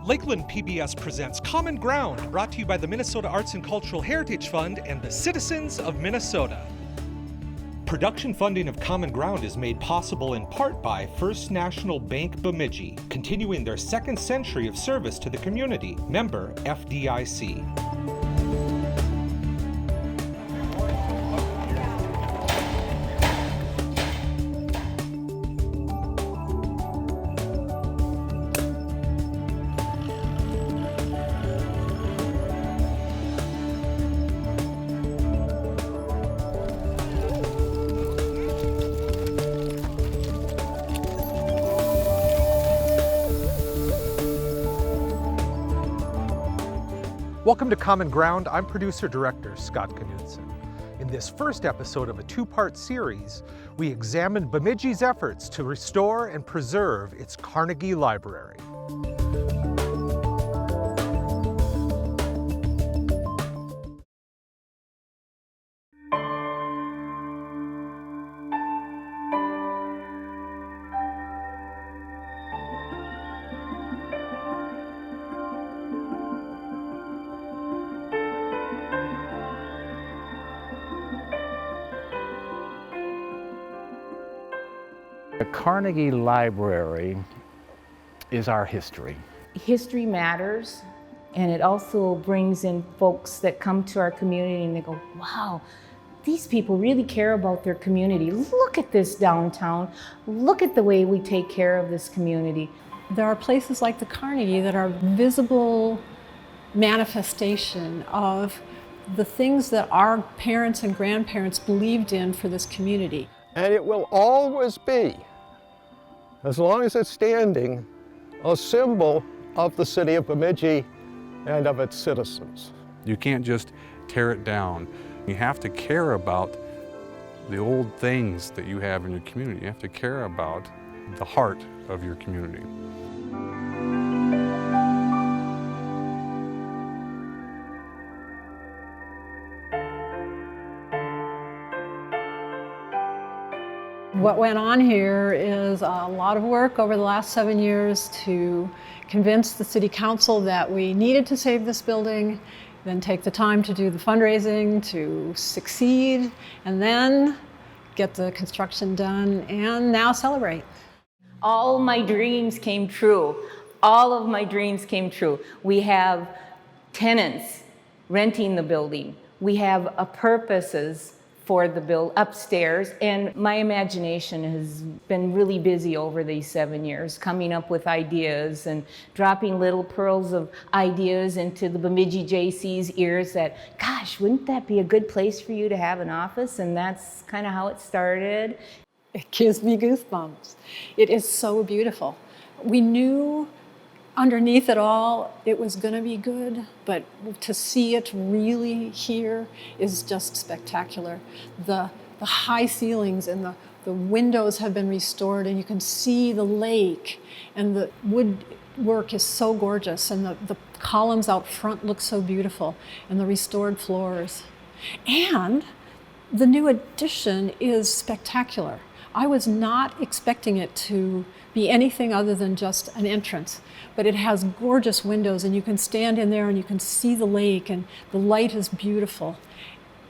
Lakeland PBS presents Common Ground, brought to you by the Minnesota Arts and Cultural Heritage Fund and the citizens of Minnesota. Production funding of Common Ground is made possible in part by First National Bank Bemidji, continuing their second century of service to the community. Member FDIC. Welcome to Common Ground. I'm producer-director Scott Knudsen. In this first episode of a two-part series, we examine Bemidji's efforts to restore and preserve its Carnegie Library. The Carnegie Library is our history. History matters, and it also brings in folks that come to our community and they go, wow, these people really care about their community. Look at this downtown. Look at the way we take care of this community. There are places like the Carnegie that are visible manifestation of the things that our parents and grandparents believed in for this community. And it will always be, as long as it's standing, a symbol of the city of Bemidji and of its citizens. You can't just tear it down. You have to care about the old things that you have in your community. You have to care about the heart of your community. What went on here is a lot of work over the last 7 years to convince the City Council that we needed to save this building, then take the time to do the fundraising to succeed, and then get the construction done, and now celebrate. All my dreams came true. All of my dreams came true. We have tenants renting the building. We have purposes for the upstairs, and my imagination has been really busy over these 7 years, coming up with ideas and dropping little pearls of ideas into the Bemidji JC's ears that, gosh, wouldn't that be a good place for you to have an office? And that's kind of how it started. It gives me goosebumps. It is so beautiful. We knew underneath it all, it was going to be good, but to see it really here is just spectacular. The high ceilings and the windows have been restored, and you can see the lake, and the woodwork is so gorgeous, and the columns out front look so beautiful, and the restored floors. And the new addition is spectacular. I was not expecting it to be anything other than just an entrance, but it has gorgeous windows, and you can stand in there and you can see the lake, and the light is beautiful.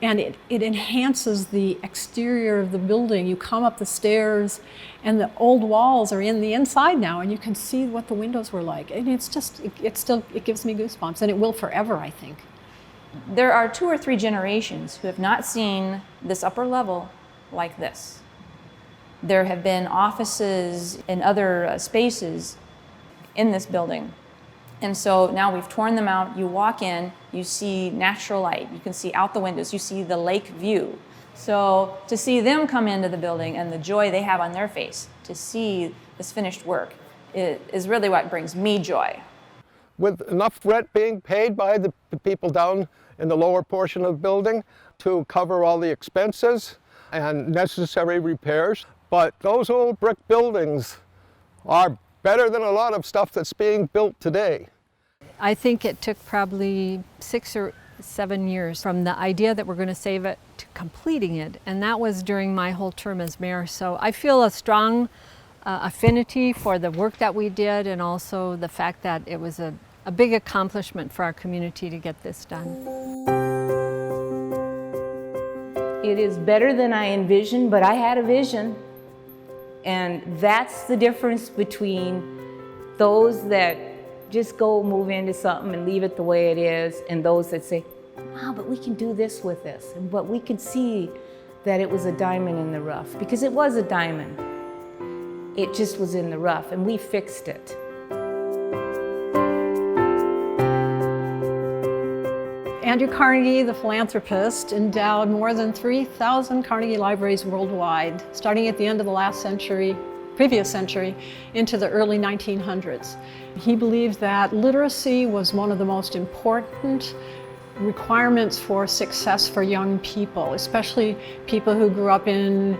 And it enhances the exterior of the building. You come up the stairs and the old walls are in the inside now, and you can see what the windows were like. And it's just, it gives me goosebumps, and it will forever, I think. There are 2 or 3 generations who have not seen this upper level like this. There have been offices and other spaces in this building. And so now we've torn them out. You walk in, you see natural light. You can see out the windows. You see the lake view. So to see them come into the building and the joy they have on their face to see this finished work is really what brings me joy. With enough rent being paid by the people down in the lower portion of the building to cover all the expenses and necessary repairs. But those old brick buildings are better than a lot of stuff that's being built today. I think it took probably 6 or 7 years from the idea that we're going to save it to completing it, and that was during my whole term as mayor. So I feel a strong affinity for the work that we did, and also the fact that it was a big accomplishment for our community to get this done. It is better than I envisioned, but I had a vision. And that's the difference between those that just go move into something and leave it the way it is, and those that say, wow, but we can do this with this. But we could see that it was a diamond in the rough, because it was a diamond. It just was in the rough, and we fixed it. Andrew Carnegie, the philanthropist, endowed more than 3,000 Carnegie Libraries worldwide, starting at the end of the last century, previous century, into the early 1900s. He believed that literacy was one of the most important requirements for success for young people, especially people who grew up in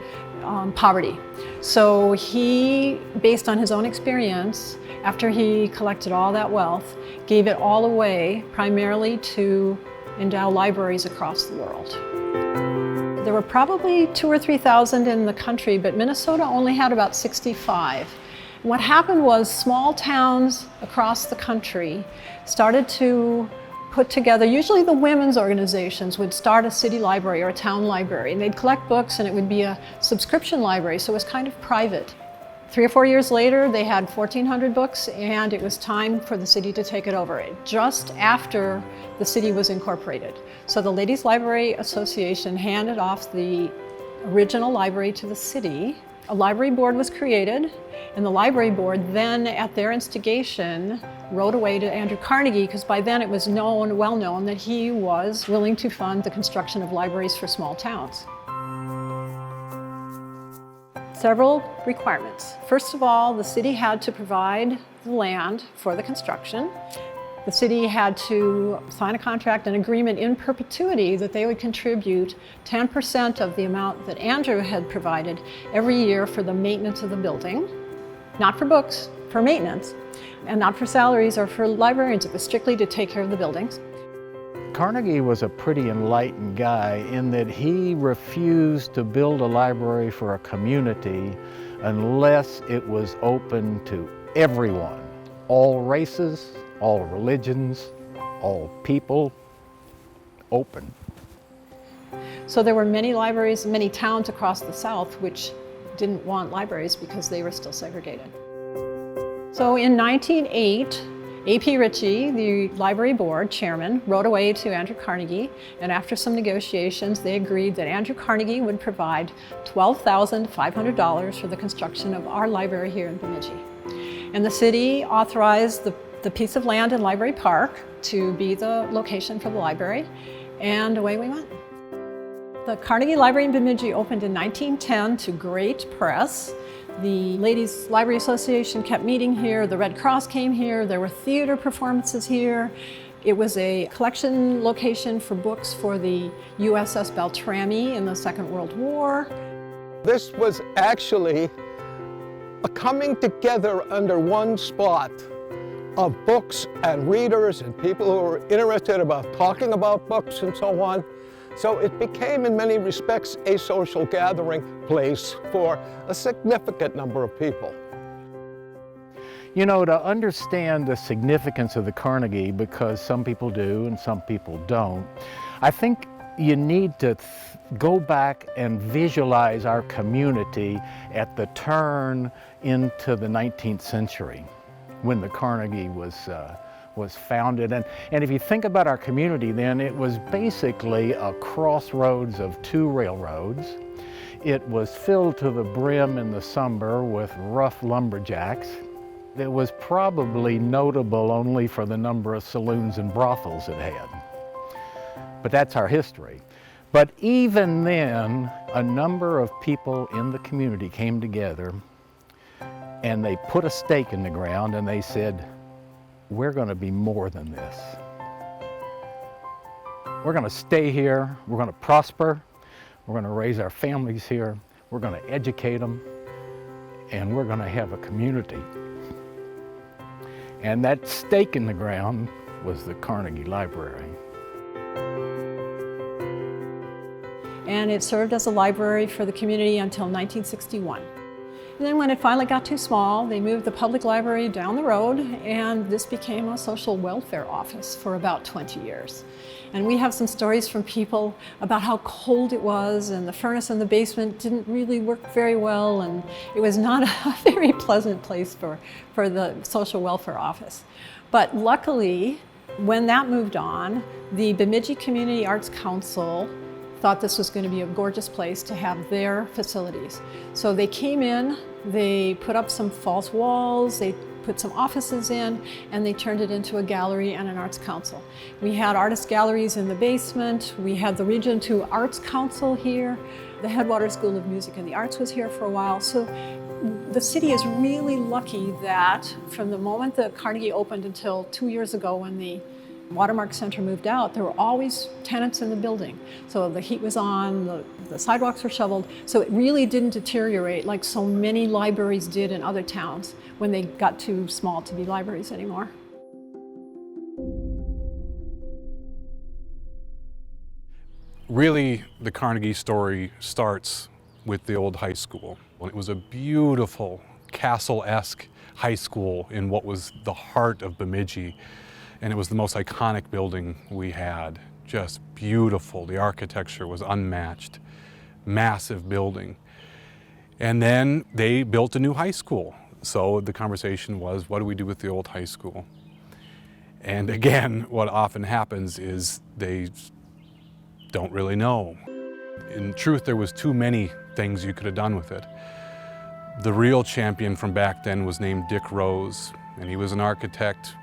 poverty. So he, based on his own experience, after he collected all that wealth, gave it all away primarily to endow libraries across the world. There were probably 2,000 or 3,000 in the country, but Minnesota only had about 65. What happened was small towns across the country started to put together, usually the women's organizations would start a city library or a town library, and they'd collect books, and it would be a subscription library, so it was kind of private. 3 or 4 years later, they had 1,400 books, and it was time for the city to take it over, just after the city was incorporated. So the Ladies Library Association handed off the original library to the city. A library board was created, and the library board then, at their instigation, wrote away to Andrew Carnegie, because by then it was well known that he was willing to fund the construction of libraries for small towns. Several requirements. First of all, the city had to provide the land for the construction. The city had to sign a contract, an agreement in perpetuity that they would contribute 10% of the amount that Andrew had provided every year for the maintenance of the building. Not for books, for maintenance, and not for salaries or for librarians. It was strictly to take care of the buildings. Carnegie was a pretty enlightened guy in that he refused to build a library for a community unless it was open to everyone, all races, all religions, all people, open. So there were many libraries, many towns across the South which didn't want libraries because they were still segregated. So in 1908, A.P. Ritchie, the library board chairman, wrote away to Andrew Carnegie, and after some negotiations, they agreed that Andrew Carnegie would provide $12,500 for the construction of our library here in Bemidji. And the city authorized the piece of land in Library Park to be the location for the library, and away we went. The Carnegie Library in Bemidji opened in 1910 to great press. The Ladies Library Association kept meeting here, the Red Cross came here, there were theater performances here. It was a collection location for books for the USS Beltrami in the Second World War. This was actually a coming together under one spot of books and readers and people who were interested about talking about books and so on. So it became, in many respects, a social gathering place for a significant number of people. You know, to understand the significance of the Carnegie, because some people do and some people don't, I think you need to go back and visualize our community at the turn into the 19th century, when the Carnegie was founded. And if you think about our community then, it was basically a crossroads of two railroads. It was filled to the brim in the summer with rough lumberjacks. It was probably notable only for the number of saloons and brothels it had. But that's our history. But even then, a number of people in the community came together and they put a stake in the ground and they said, we're going to be more than this. We're going to stay here, we're going to prosper, we're going to raise our families here, we're going to educate them, and we're going to have a community. And that stake in the ground was the Carnegie Library. And it served as a library for the community until 1961. And then when it finally got too small, they moved the public library down the road, and this became a social welfare office for about 20 years. And we have some stories from people about how cold it was, and the furnace in the basement didn't really work very well, and it was not a very pleasant place for the social welfare office. But luckily, when that moved on, the Bemidji Community Arts Council thought this was going to be a gorgeous place to have their facilities. So they came in, they put up some false walls, they put some offices in, and they turned it into a gallery and an arts council. We had artist galleries in the basement, we had the Region 2 Arts Council here, the Headwater School of Music and the Arts was here for a while. So the city is really lucky that from the moment that Carnegie opened until 2 years ago when the Watermark Center moved out, there were always tenants in the building. So the heat was on, the sidewalks were shoveled, so it really didn't deteriorate like so many libraries did in other towns when they got too small to be libraries anymore. Really, the Carnegie story starts with the old high school. It was a beautiful castle-esque high school in what was the heart of Bemidji. And it was the most iconic building we had. Just beautiful. The architecture was unmatched. Massive building. And then they built a new high school. So the conversation was, what do we do with the old high school? And again, what often happens is they don't really know. In truth, there was too many things you could have done with it. The real champion from back then was named Dick Rose, and he was an architect,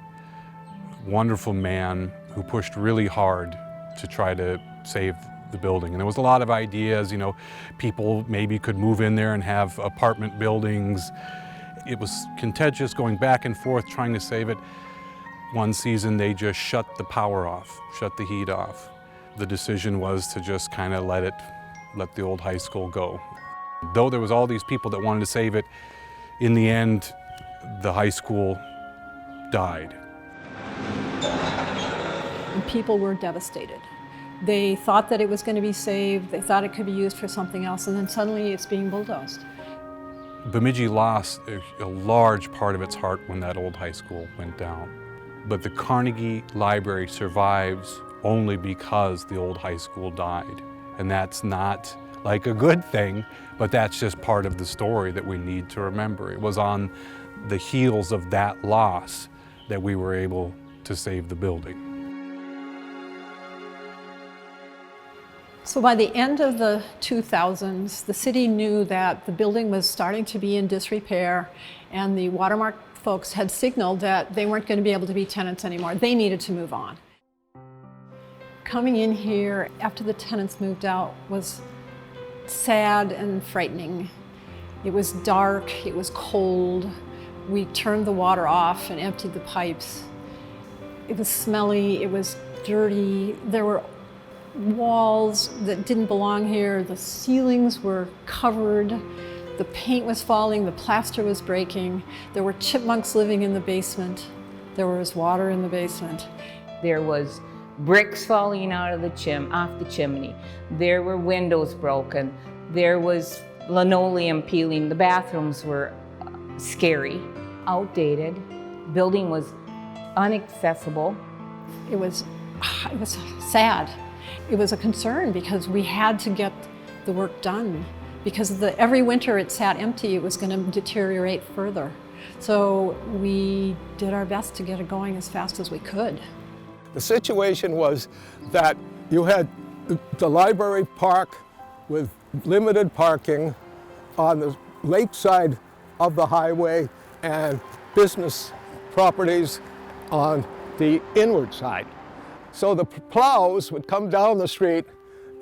wonderful man who pushed really hard to try to save the building. And there was a lot of ideas, you know, people maybe could move in there and have apartment buildings. It was contentious, going back and forth trying to save it. One season they just shut the power off, shut the heat off. The decision was to just kind of let the old high school go. Though there was all these people that wanted to save it, in the end, the high school died. And people were devastated. They thought that it was going to be saved, they thought it could be used for something else, and then suddenly it's being bulldozed. Bemidji lost a large part of its heart when that old high school went down. But the Carnegie Library survives only because the old high school died. And that's not like a good thing, but that's just part of the story that we need to remember. It was on the heels of that loss that we were able to save the building. So by the end of the 2000s, the city knew that the building was starting to be in disrepair, and the Watermark folks had signaled that they weren't going to be able to be tenants anymore. They needed to move on. Coming in here after the tenants moved out was sad and frightening. It was dark, it was cold. We turned the water off and emptied the pipes. It was smelly, it was dirty. There were walls that didn't belong here. The ceilings were covered. The paint was falling, the plaster was breaking. There were chipmunks living in the basement. There was water in the basement. There was bricks falling out of off the chimney. There were windows broken. There was linoleum peeling. The bathrooms were scary, outdated. Building was inaccessible. It was sad. It was a concern because we had to get the work done. Because every winter it sat empty, it was going to deteriorate further. So we did our best to get it going as fast as we could. The situation was that you had the library park with limited parking on the lake side of the highway and business properties on the inward side. So the plows would come down the street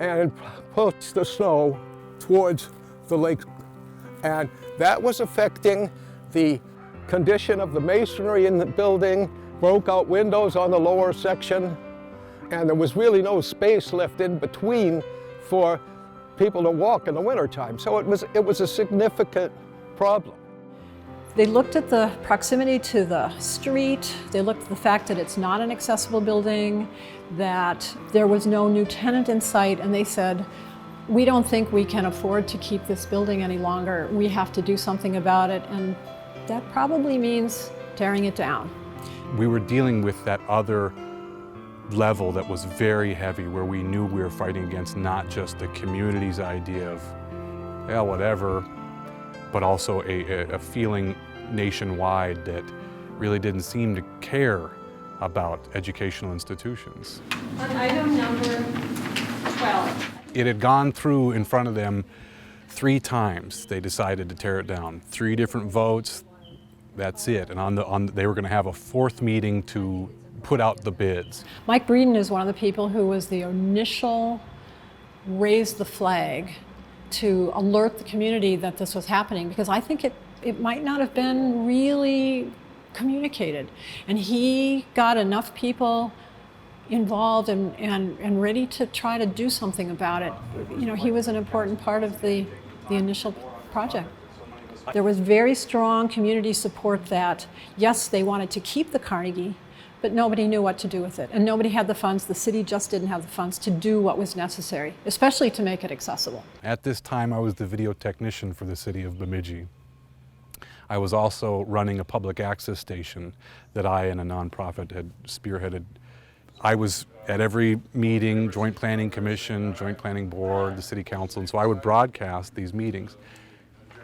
and push the snow towards the lake. And that was affecting the condition of the masonry in the building, broke out windows on the lower section, and there was really no space left in between for people to walk in the wintertime. So it was a significant problem. They looked at the proximity to the street, they looked at the fact that it's not an accessible building, that there was no new tenant in sight, and they said, we don't think we can afford to keep this building any longer. We have to do something about it, and that probably means tearing it down. We were dealing with that other level that was very heavy, where we knew we were fighting against not just the community's idea of, yeah, whatever, but also a feeling nationwide that really didn't seem to care about educational institutions. On item number 12. It had gone through in front of them 3 times. They decided to tear it down. 3 different votes, that's it. And they were going to have a 4th meeting to put out the bids. Mike Breeden is one of the people who was the initial raise the flag to alert the community that this was happening, because I think it might not have been really communicated. And he got enough people involved and ready to try to do something about it. You know, he was an important part of the initial project. There was very strong community support that, yes, they wanted to keep the Carnegie, but nobody knew what to do with it. And nobody had the funds. The city just didn't have the funds to do what was necessary, especially to make it accessible. At this time, I was the video technician for the city of Bemidji. I was also running a public access station that I and a nonprofit had spearheaded. I was at every meeting, Joint Planning Commission, Joint Planning Board, the City Council, and so I would broadcast these meetings.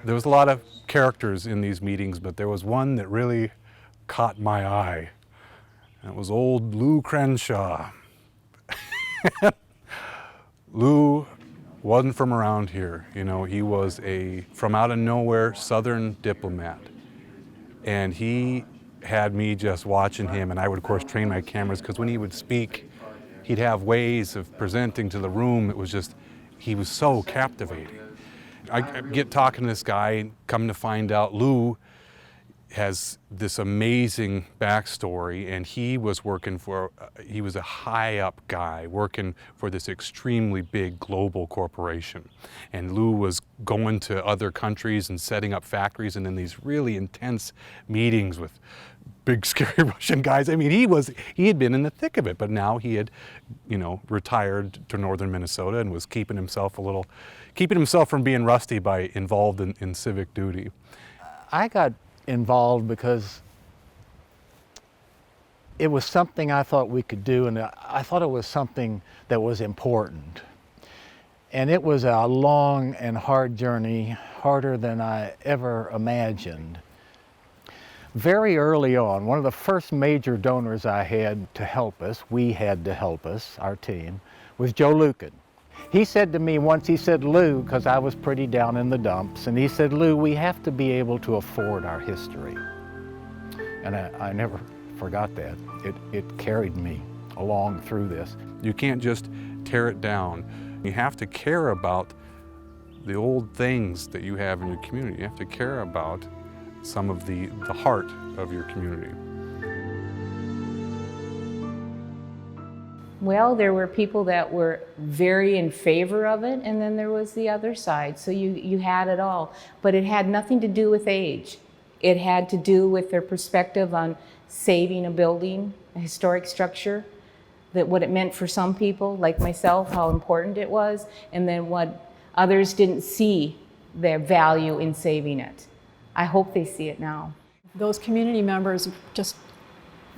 There was a lot of characters in these meetings, but there was one that really caught my eye. And it was old Lou Crenshaw. Lou wasn't from around here. You know, he was from out of nowhere Southern diplomat. And he had me just watching him, and I would of course train my cameras, because when he would speak, he'd have ways of presenting to the room. It was just, he was so captivating. I get talking to this guy, come to find out Lou has this amazing backstory, and he was working for, he was a high up guy working for this extremely big global corporation. And Lou was going to other countries and setting up factories and in these really intense meetings with big scary Russian guys. I mean, he had been in the thick of it, but now he had, you know, retired to northern Minnesota and was keeping himself from being rusty by involved in civic duty. I got involved because it was something I thought we could do, and I thought it was something that was important. And it was a long and hard journey, harder than I ever imagined. Very early on, one of the first major donors I had to help us, our team, was Joe Lucan. He said to me once, he said, Lou, because I was pretty down in the dumps, and he said, Lou, we have to be able to afford our history. And I never forgot that. It carried me along through this. You can't just tear it down. You have to care about the old things that you have in your community. You have to care about some of the heart of your community. Well, there were people that were very in favor of it, and then there was the other side. So you had it all. But it had nothing to do with age. It had to do with their perspective on saving a building, a historic structure, that what it meant for some people, like myself, how important it was, and then what others didn't see their value in saving it. I hope they see it now. Those community members just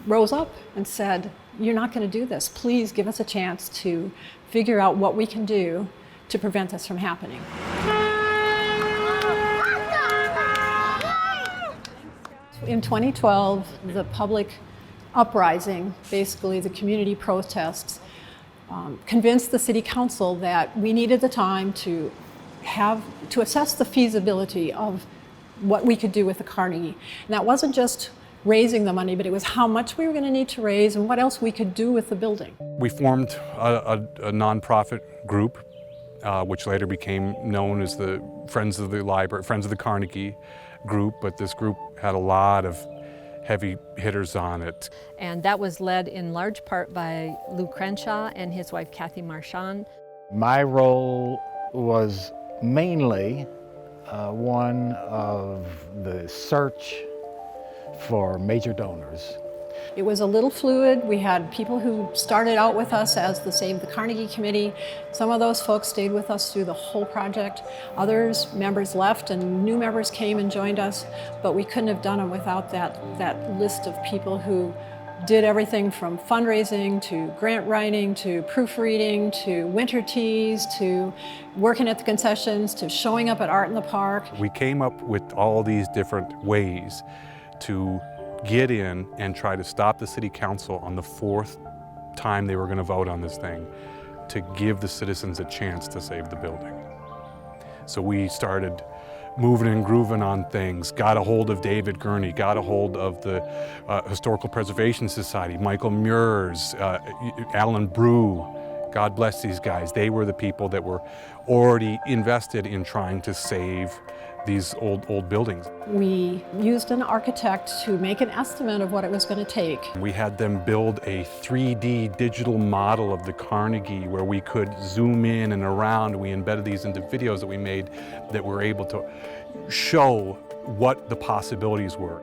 rose up and said, you're not going to do this. Please give us a chance to figure out what we can do to prevent this from happening. In 2012, the public uprising, basically the community protests, convinced the city council that we needed the time to assess the feasibility of what we could do with the Carnegie. And that wasn't just raising the money, but it was how much we were going to need to raise and what else we could do with the building. We formed a nonprofit group, which later became known as the Friends of the Library, Friends of the Carnegie group, but this group had a lot of heavy hitters on it. And that was led in large part by Lou Crenshaw and his wife Kathy Marchand. My role was mainly one of the search for major donors. It was a little fluid. We had people who started out with us as the Save the Carnegie Committee. Some of those folks stayed with us through the whole project. Others, members left and new members came and joined us, but we couldn't have done it without that list of people who did everything from fundraising to grant writing to proofreading to winter teas to working at the concessions to showing up at Art in the Park. We came up with all these different ways to get in and try to stop the city council on the fourth time they were going to vote on this thing to give the citizens a chance to save the building. So we started moving and grooving on things, got a hold of David Gurney, got a hold of the Historical Preservation Society, Michael Muirs, Alan Brew. God bless these guys. They were the people that were already invested in trying to save these old buildings. We used an architect to make an estimate of what it was going to take. We had them build a 3D digital model of the Carnegie where we could zoom in and around. We embedded these into videos that we made that were able to show what the possibilities were.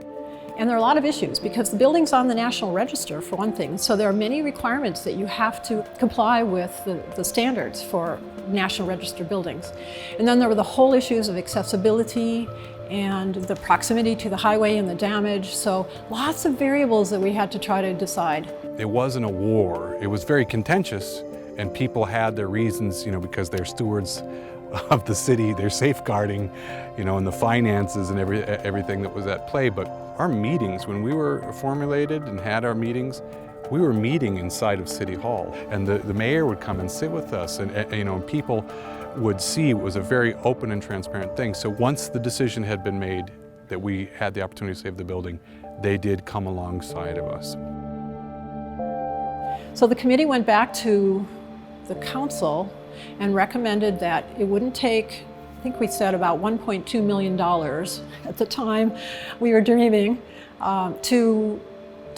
And there are a lot of issues because the building's on the National Register, for one thing. So there are many requirements that you have to comply with the standards for National Register buildings. And then there were the whole issues of accessibility and the proximity to the highway and the damage. So lots of variables that we had to try to decide. It wasn't a war. It was very contentious, and people had their reasons, because they're stewards of the city, they're safeguarding, and the finances and everything that was at play. But our meetings, when we were formulated and had our meetings, we were meeting inside of City Hall, and the mayor would come and sit with us, and people would see it was a very open and transparent thing. So once the decision had been made that we had the opportunity to save the building, they did come alongside of us. So the committee went back to the council and recommended that it wouldn't take, I think we said about $1.2 million at the time we were dreaming, to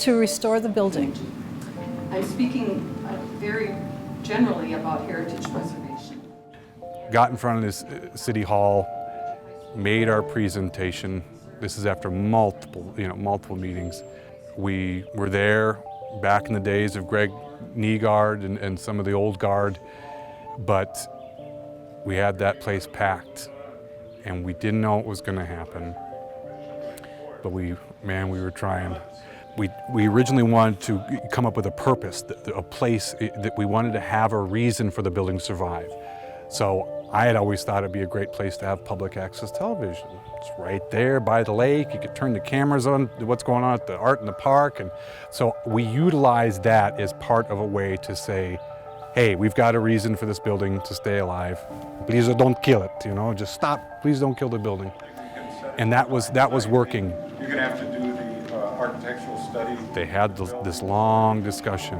restore the building. I'm speaking very generally about heritage preservation. Got in front of this City Hall, made our presentation. This is after multiple meetings. We were there back in the days of Greg Nygaard and some of the old guard, but we had that place packed and we didn't know what was going to happen. But we were trying. We originally wanted to come up with a purpose, a place that we wanted to have a reason for the building to survive. So I had always thought it'd be a great place to have public access television. It's right there by the lake. You could turn the cameras on to what's going on at the Art in the Park. And so we utilized that as part of a way to say, hey, we've got a reason for this building to stay alive. Please don't kill it, just stop. Please don't kill the building. And that was working. You're gonna have to do the architectural study. They had this long discussion,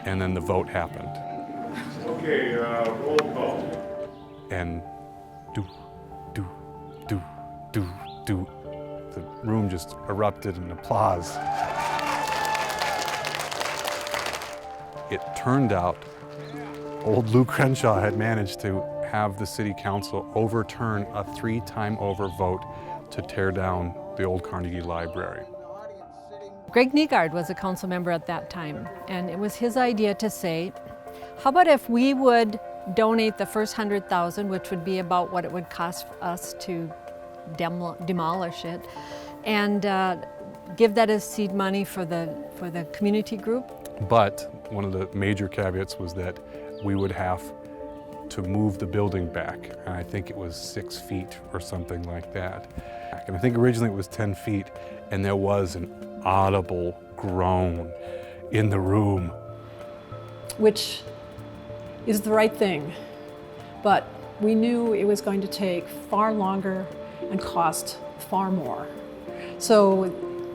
and then the vote happened. Okay, roll call. And do. The room just erupted in applause. It turned out old Lou Crenshaw had managed to have the city council overturn a 3-time over vote to tear down the old Carnegie Library. Greg Nygaard was a council member at that time, and it was his idea to say, how about if we would donate the first $100,000, which would be about what it would cost us to demolish it, and give that as seed money for the community group. But one of the major caveats was that we would have to move the building back. And I think it was 6 feet or something like that. And I think originally it was 10 feet, and there was an audible groan in the room. Which is the right thing, but we knew it was going to take far longer and cost far more. So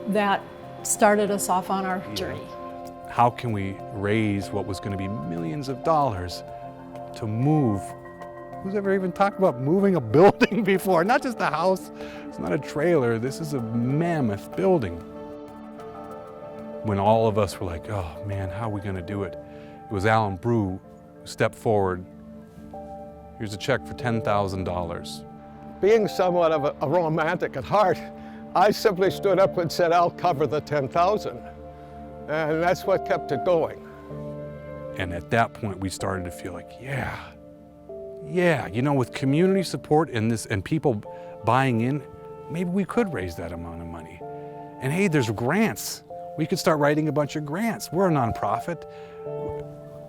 that started us off on our journey. How can we raise what was going to be millions of dollars to move? Who's ever even talked about moving a building before? Not just a house, it's not a trailer, this is a mammoth building. When all of us were like, oh man, how are we going to do it? It was Alan Brew who stepped forward. Here's a check for $10,000. Being somewhat of a romantic at heart, I simply stood up and said, I'll cover the 10,000. And that's what kept it going. And at that point, we started to feel like, yeah, you know, with community support and this and people buying in, maybe we could raise that amount of money. And hey, there's grants. We could start writing a bunch of grants. We're a nonprofit.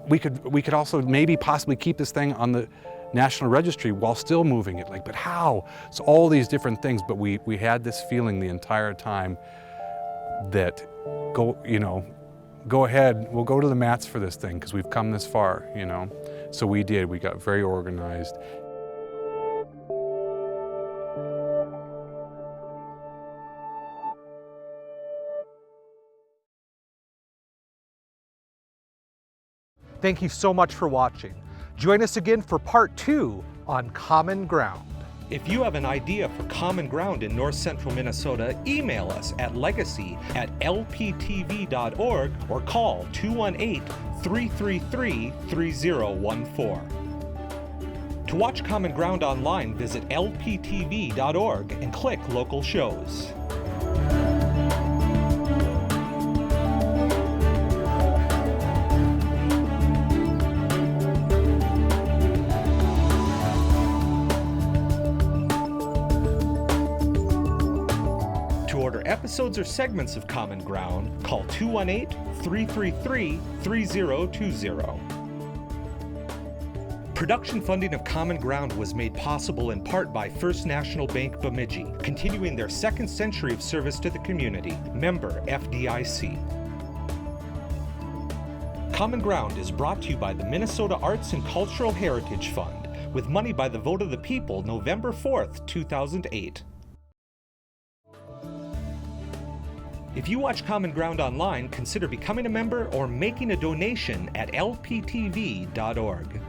We could also maybe possibly keep this thing on the National Registry while still moving it. Like, but how? So all these different things, but we had this feeling the entire time that go ahead, we'll go to the mats for this thing because we've come this far, you know. So we did, we got very organized. Thank you so much for watching. Join us again for part 2 on Common Ground. If you have an idea for Common Ground in North Central Minnesota, email us at legacy@lptv.org or call 218-333-3014. To watch Common Ground online, visit lptv.org and click Local Shows. Episodes or segments of Common Ground, call 218-333-3020. Production funding of Common Ground was made possible in part by First National Bank Bemidji, continuing their second century of service to the community. Member FDIC. Common Ground is brought to you by the Minnesota Arts and Cultural Heritage Fund, with money by the vote of the people November 4th, 2008. If you watch Common Ground online, consider becoming a member or making a donation at lptv.org.